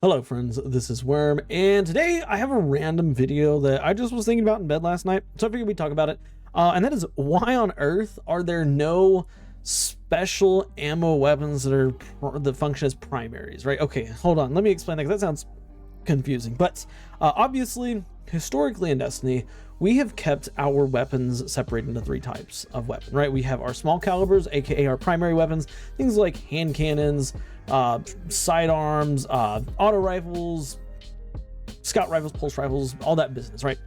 Hello friends, this is Worm, and today I have a random video that I just was thinking about in bed last night, so I figured we'd talk about it. And that is, why on earth are there no special ammo weapons that function as primaries, right? Okay, hold on, let me explain that because that sounds confusing. But obviously, historically in Destiny, we have kept our weapons separated into three types of weapon, right? We have our small calibers, aka our primary weapons, things like hand cannons, sidearms, auto rifles, scout rifles, pulse rifles, all that business, right?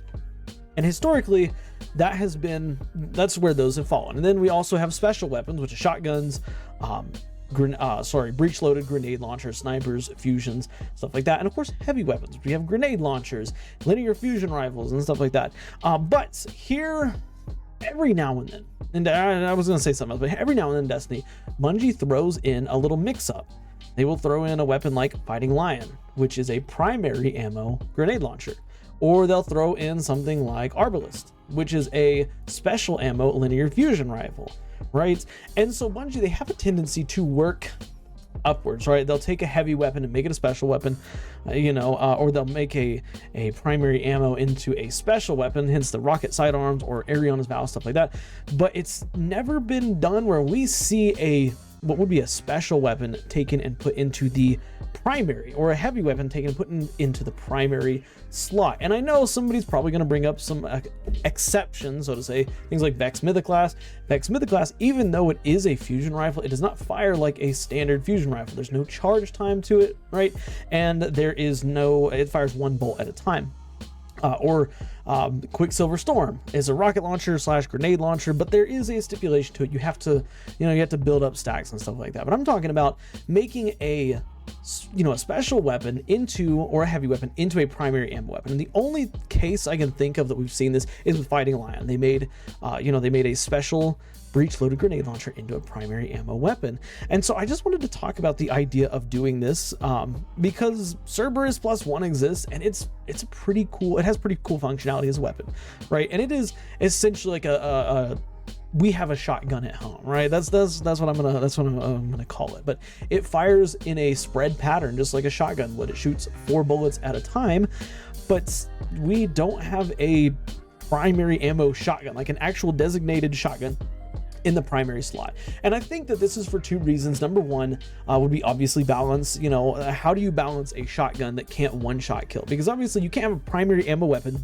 And historically, that's where those have fallen. And then we also have special weapons, which are shotguns, breech loaded grenade launchers, snipers, fusions, stuff like that. And of course, heavy weapons. We have grenade launchers, linear fusion rifles, and stuff like that. But here, every now and then, and I was going to say something else, but every now and then in Destiny, Bungie throws in a little mix up. They will throw in a weapon like Fighting Lion, which is a primary ammo grenade launcher. Or they'll throw in something like Arbalist, which is a special ammo linear fusion rifle, right? And so Bungie, they have a tendency to work upwards, right? They'll take a heavy weapon and make it a special weapon, or they'll make a primary ammo into a special weapon, hence the rocket sidearms or Ariana's Vow, stuff like that. But it's never been done where we see what would be a special weapon taken and put into the primary, or a heavy weapon taken and put into the primary slot. And I know somebody's probably going to bring up some exceptions, so to say, things like Vex Mythoclast. Vex Mythoclast, even though it is a fusion rifle, it does not fire like a standard fusion rifle. There's no charge time to it, right? And it fires one bolt at a time. Quicksilver Storm is a rocket launcher / grenade launcher, but there is a stipulation to it. You have to build up stacks and stuff like that. But I'm talking about making a special weapon or a heavy weapon into a primary ammo weapon. And the only case I can think of that we've seen this is with Fighting Lion. They made a special breech loaded grenade launcher into a primary ammo weapon. And so I just wanted to talk about the idea of doing this because Cerberus +1 exists, and it has pretty cool functionality as a weapon, right? And it is essentially like we have a shotgun at home, right? That's what I'm gonna call it. But it fires in a spread pattern just like a shotgun would. It shoots 4 bullets at a time, but we don't have a primary ammo shotgun, like an actual designated shotgun in the primary slot. And I think that this is for 2 reasons. Number one would be obviously balance. How do you balance a shotgun that can't one-shot kill? Because obviously you can't have a primary ammo weapon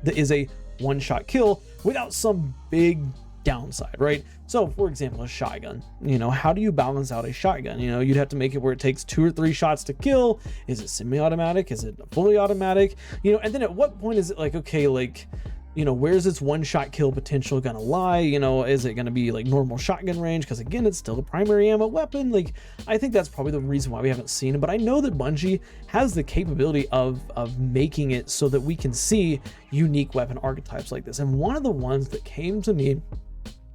that is a one-shot kill without some big downside, right? So for example, a shotgun, how do you balance out a shotgun? You'd have to make it where it takes 2 or 3 shots to kill. Is it semi-automatic? Is it fully automatic? And then at what point is it like, okay, like, where's its one-shot kill potential gonna lie? Is it gonna be like normal shotgun range? Because again, it's still a primary ammo weapon. Like, I think that's probably the reason why we haven't seen it. But I know that Bungie has the capability of making it so that we can see unique weapon archetypes like this. And one of the ones that came to me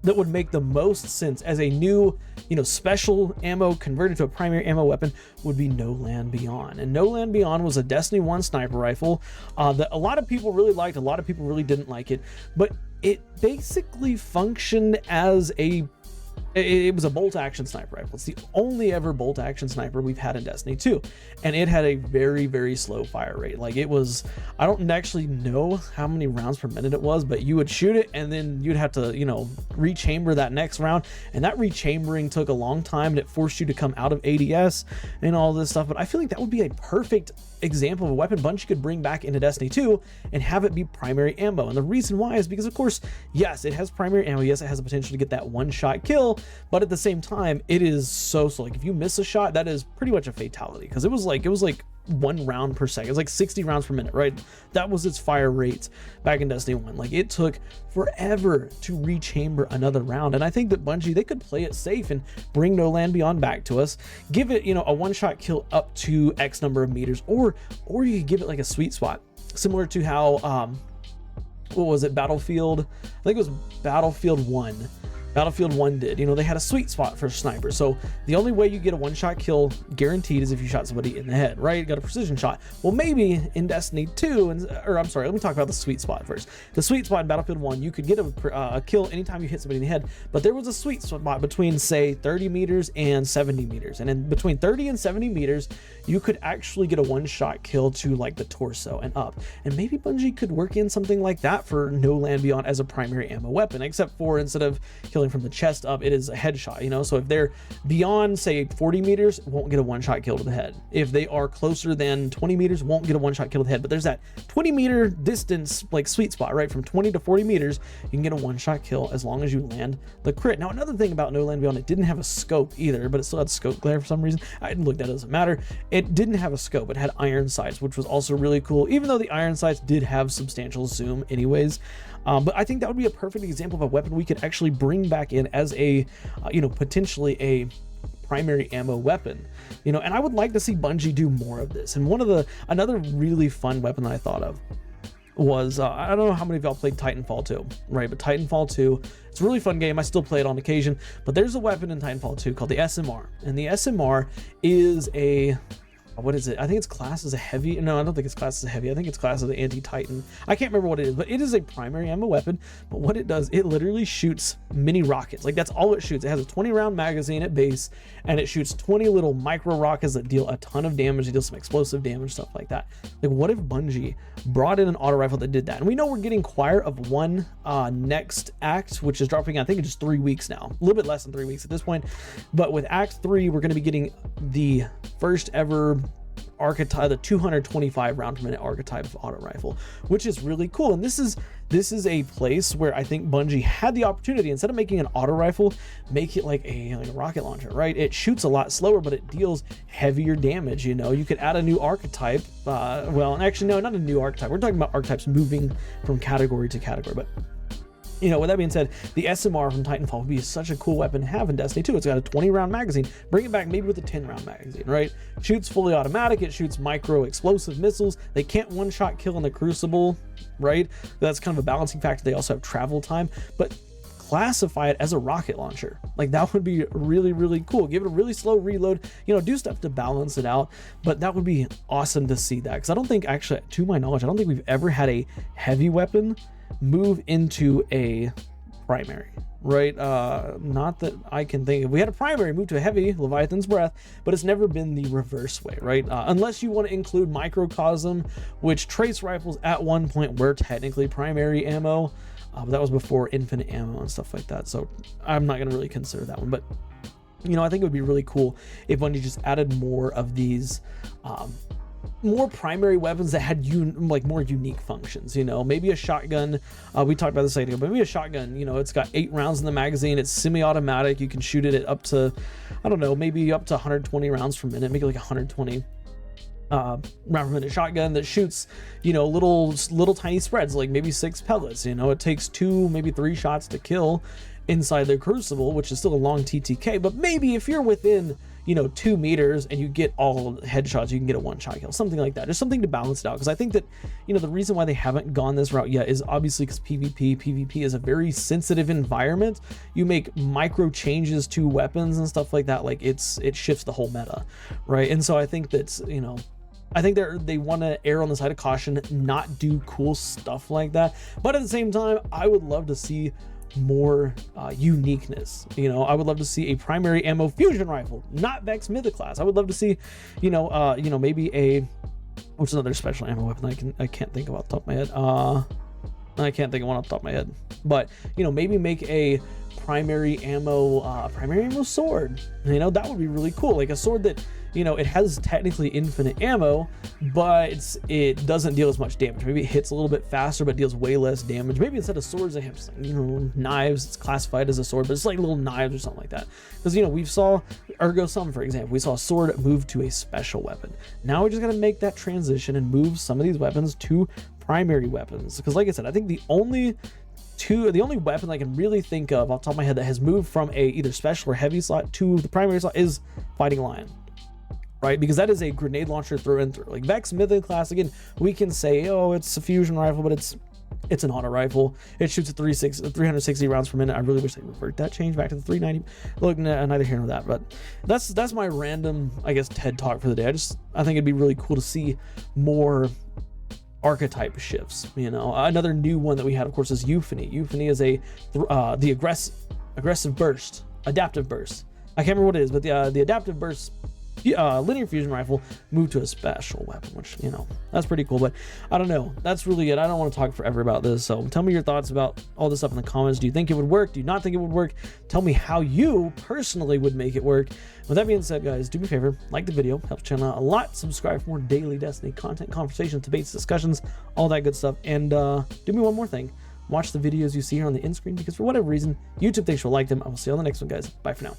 that would make the most sense as a new, special ammo converted to a primary ammo weapon would be No Land Beyond. And No Land Beyond was a Destiny 1 sniper rifle that a lot of people really liked, a lot of people really didn't like it, but it basically functioned as it was a bolt action sniper rifle. It's the only ever bolt action sniper we've had in Destiny 2. And it had a very, very slow fire rate. Like, it was, I don't actually know how many rounds per minute it was, but you would shoot it and then you'd have to, rechamber that next round. And that rechambering took a long time, and it forced you to come out of ADS and all this stuff. But I feel like that would be a perfect example of a weapon Bungie could bring back into Destiny 2 and have it be primary ammo. And the reason why is because, of course, yes, it has primary ammo. Yes, it has the potential to get that one-shot kill, but at the same time, it is so like, if you miss a shot, that is pretty much a fatality, because it was like 1 round per second. It's like 60 rounds per minute, right? That was its fire rate back in Destiny 1. Like, it took forever to rechamber another round. And I think that Bungie, they could play it safe and bring No Land Beyond back to us, give it, a one-shot kill up to X number of meters, or you could give it like a sweet spot, similar to how what was it, Battlefield, I think it was Battlefield 1, Battlefield 1 did. You know, they had a sweet spot for sniper. So the only way you get a one-shot kill guaranteed is if you shot somebody in the head, right? Got a precision shot. Well, maybe in Destiny 2, or I'm sorry, let me talk about the sweet spot first. The sweet spot in Battlefield 1, you could get a kill anytime you hit somebody in the head, but there was a sweet spot between, say, 30 meters and 70 meters. And in between 30 and 70 meters, you could actually get a one-shot kill to like the torso and up. And maybe Bungie could work in something like that for No Land Beyond as a primary ammo weapon, except for instead of killing from the chest up, it is a headshot, you know? So if they're beyond, say, 40 meters, won't get a one-shot kill to the head. If they are closer than 20 meters, won't get a one-shot kill to the head. But there's that 20-meter distance, like, sweet spot, right? From 20 to 40 meters, you can get a one-shot kill as long as you land the crit. Now, another thing about No Land Beyond, it didn't have a scope either, but it still had scope glare for some reason. I didn't look, that doesn't matter. It didn't have a scope. It had iron sights, which was also really cool, even though the iron sights did have substantial zoom anyways. But I think that would be a perfect example of a weapon we could actually bring back in as a, you know, potentially a primary ammo weapon, you know. And I would like to see Bungie do more of this. And another really fun weapon that I thought of was, I don't know how many of y'all played Titanfall 2, right? But Titanfall 2, it's a really fun game. I still play it on occasion, but there's a weapon in Titanfall 2 called the SMR. And the SMR is a, what is it? I think it's classed as a heavy. No, I don't think it's classed as a heavy. I think it's classed as an anti-Titan. I can't remember what it is, but it is a primary ammo weapon. But what it does, it literally shoots mini rockets. Like, that's all it shoots. It has a 20-round magazine at base, and it shoots 20 little micro rockets that deal a ton of damage. They deal some explosive damage, stuff like that. Like, what if Bungie brought in an auto rifle that did that? And we know we're getting Choir of One next act, which is dropping, I think, in just 3 weeks now. A little bit less than 3 weeks at this point. But with Act 3, we're going to be getting the first ever archetype, the 225 round per minute archetype of auto rifle, which is really cool. And this is a place where I think Bungie had the opportunity, instead of making an auto rifle, make it like a rocket launcher, right? It shoots a lot slower, but it deals heavier damage. You know, you could add a new archetype. Well, actually, no, not a new archetype. We're talking about archetypes moving from category to category, but you know, with that being said, the SMR from Titanfall would be such a cool weapon to have in Destiny 2. It's got a 20-round magazine. Bring it back maybe with a 10-round magazine, right? Shoots fully automatic. It shoots micro explosive missiles. They can't one-shot kill in the Crucible, right? That's kind of a balancing factor. They also have travel time, but classify it as a rocket launcher. Like, that would be really, really cool. Give it a really slow reload, you know, do stuff to balance it out. But that would be awesome to see that, because I don't think, actually, to my knowledge, I don't think we've ever had a heavy weapon move into a primary, right? Not that I can think of. We had a primary move to a heavy, Leviathan's Breath, but it's never been the reverse way, right? Unless you want to include Microcosm, which trace rifles at one point were technically primary ammo, but that was before infinite ammo and stuff like that. So I'm not going to really consider that one. But, you know, I think it would be really cool if Bungie just added more of these more primary weapons that had like more unique functions. You know, maybe a shotgun, we talked about this a second ago, but maybe a shotgun, you know, it's got 8 rounds in the magazine, it's semi-automatic, you can shoot it at up to, I don't know, maybe up to 120 rounds per minute, maybe like 120 round per minute shotgun that shoots, you know, little tiny spreads, like maybe 6 pellets. You know, it takes 2, maybe 3 shots to kill inside the Crucible, which is still a long TTK. But maybe if you're within, you know, 2 meters and you get all headshots, you can get a one-shot kill, something like that. Just something to balance it out, because I think that, you know, the reason why they haven't gone this route yet is obviously because PvP is a very sensitive environment. You make micro changes to weapons and stuff like that, like it shifts the whole meta, right? And so I think that's, you know, I think they want to err on the side of caution, not do cool stuff like that. But at the same time, I would love to see more uniqueness. You know, I would love to see a primary ammo fusion rifle, not Vex Mythic class. I would love to see, you know, maybe what's another special ammo weapon I can't think of off the top of my head. I can't think of one off the top of my head. But, you know, maybe make a primary ammo sword. You know, that would be really cool. Like a sword that, you know, it has technically infinite ammo, but it doesn't deal as much damage. Maybe it hits a little bit faster, but deals way less damage. Maybe instead of swords, they have just, like, you know, knives. It's classified as a sword, but it's like little knives or something like that. Because, you know, we saw Ergo Sum, for example. We saw a sword move to a special weapon. Now we're just gonna make that transition and move some of these weapons to primary weapons. Because, like I said, I think the only weapon I can really think of off the top of my head that has moved from a either special or heavy slot to the primary slot is Fighting Lion, right? Because that is a grenade launcher through and through. Like Vex Mythic class, again, we can say, oh, it's a fusion rifle, but it's It's an auto rifle. It shoots at 360 rounds per minute. I really wish they revert that change back to the 390. Look, neither here nor that. But that's my random, I guess, TED talk for the day. I think it'd be really cool to see more archetype shifts. You know, another new one that we had, of course, is Euphony. Euphony is the aggressive burst, adaptive burst. I can't remember what it is, but the adaptive burst linear fusion rifle moved to a special weapon, which, you know, that's pretty cool. But I don't know, that's really it. I don't want to talk forever about this, so tell me your thoughts about all this stuff in the comments. Do you think it would work? Do you not think it would work? Tell me how you personally would make it work. With that being said, guys, do me a favor, like the video, helps the channel out a lot. Subscribe for more daily Destiny content, conversations, debates, discussions, all that good stuff. And do me one more thing, watch the videos you see here on the end screen, because for whatever reason YouTube thinks you'll like them. I will see you on the next one, guys. Bye for now.